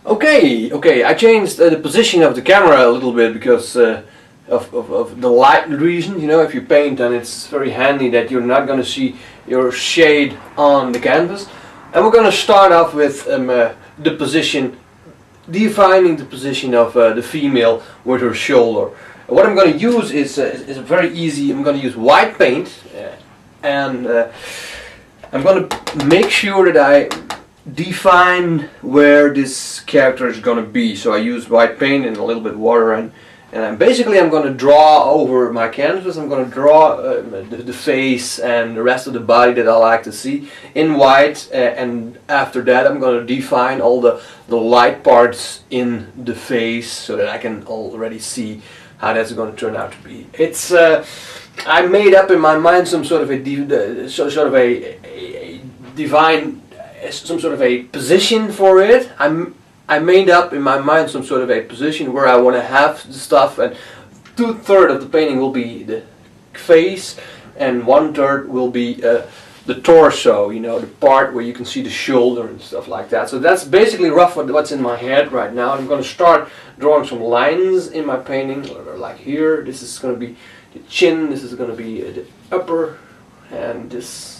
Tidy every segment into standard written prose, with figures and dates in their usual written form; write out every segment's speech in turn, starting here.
Okay, I changed the position of the camera a little bit because of the light reason. You know, if you paint, then it's very handy that you're not going to see your shade on the canvas. And we're going to start off with the position, defining the position of the female with her shoulder. What I'm going to use is very easy. I'm going to use white paint, and I'm going to make sure that I define where this character is going to be. So I use white paint and a little bit water, and basically I'm going to draw over my canvas. I'm going to draw the face and the rest of the body that I like to see in white, and after that I'm going to define all the light parts in the face so that I can already see how that's going to turn out to be. It's I made up in my mind some sort of a divine, some sort of a position for it. I made up in my mind some sort of a position where I want to have the stuff, and 2/3 of the painting will be the face, and 1/3 will be the torso. You know, the part where you can see the shoulder and stuff like that. So that's basically rough what's in my head right now. I'm going to start drawing some lines in my painting, like here. This is going to be the chin. This is going to be the upper, and this.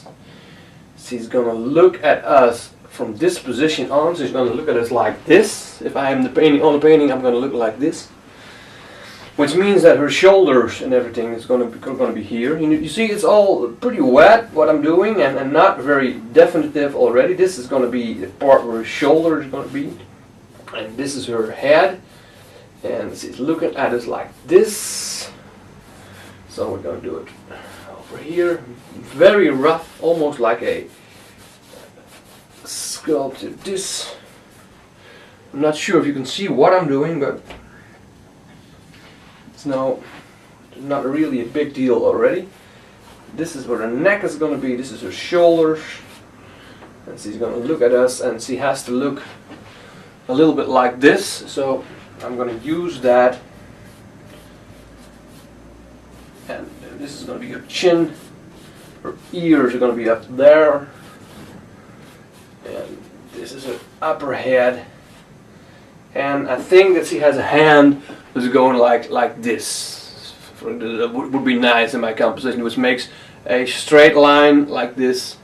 He's going to look at us from this position on, so he's going to look at us like this. If I am the painting on the painting, I'm going to look like this, which means that her shoulders and everything is going to be here. You see, it's all pretty wet what I'm doing, and not very definitive already. This is going to be the part where her shoulder is going to be, and this is her head, and she's looking at us like this. So we're going to do it over here, very rough, almost like a sculpture. This, I'm not sure if you can see what I'm doing, but it's not really a big deal already. This is where the neck is going to be. This is her shoulders, and she's going to look at us, and she has to look a little bit like this. So I'm going to use that, and this is going to be her chin. Her ears are going to be up there, and this is her upper head, and I think that she has a hand that's going like this. That would be nice in my composition, which makes a straight line like this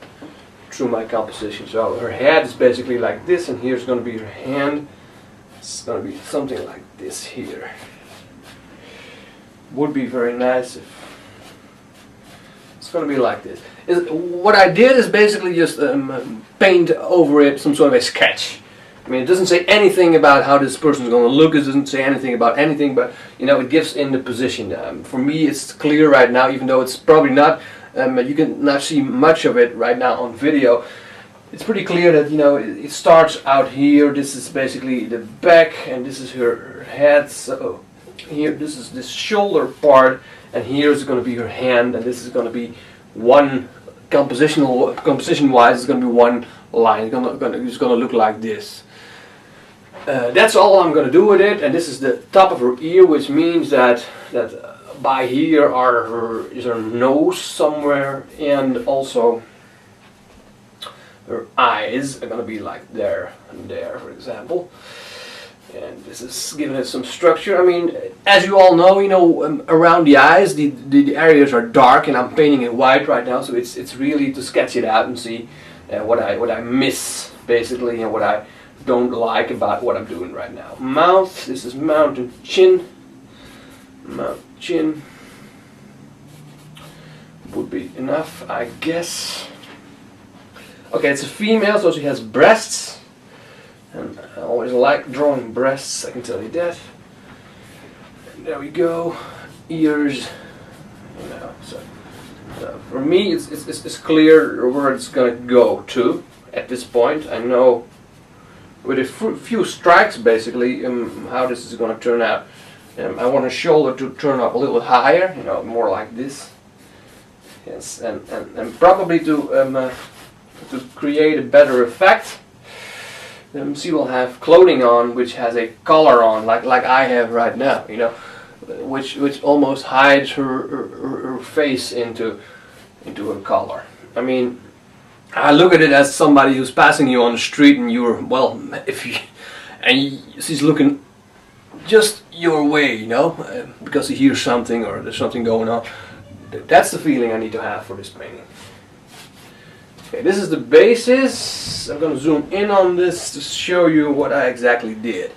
through my composition. So her head is basically like this, and here's going to be her hand. It's going to be something like this here. Would be very nice if it's going to be like this. What I did is basically just paint over it some sort of a sketch. I mean, it doesn't say anything about how this person is going to look. It doesn't say anything about anything, but you know, it gives in the position. For me, it's clear right now, even though it's probably not. You can not see much of it right now on video. It's pretty clear that, you know, it starts out here. This is basically the back, and this is her head. So here, this is this shoulder part, and here is going to be her hand, and this is going to be one composition-wise. It's going to be one line. It's going to look like this. That's all I'm going to do with it, and this is the top of her ear, which means that by here is her nose somewhere, and also her eyes are going to be like there and there, for example. And this is giving it some structure. I mean, as you all know, around the eyes, the areas are dark, and I'm painting it white right now, so it's really to sketch it out and see what I miss, basically, and what I don't like about what I'm doing right now. Mouth, this is mouth and chin. Mouth, chin would be enough, I guess. Okay, it's a female, so she has breasts. And I always like drawing breasts, I can tell you that. And there we go. Ears. So for me, it's clear where it's going to go to at this point. I know with a few strikes, basically, how this is going to turn out. I want her shoulder to turn up a little higher, more like this. Yes, and probably to create a better effect. She will have clothing on which has a collar on, like I have right now, which almost hides her face into her collar. I mean, I look at it as somebody who's passing you on the street, and you're, well, if you, and he's looking just your way, you know, because he hears something or there's something going on. That's the feeling I need to have for this painting. Okay, this is the basis. I'm going to zoom in on this to show you what I exactly did.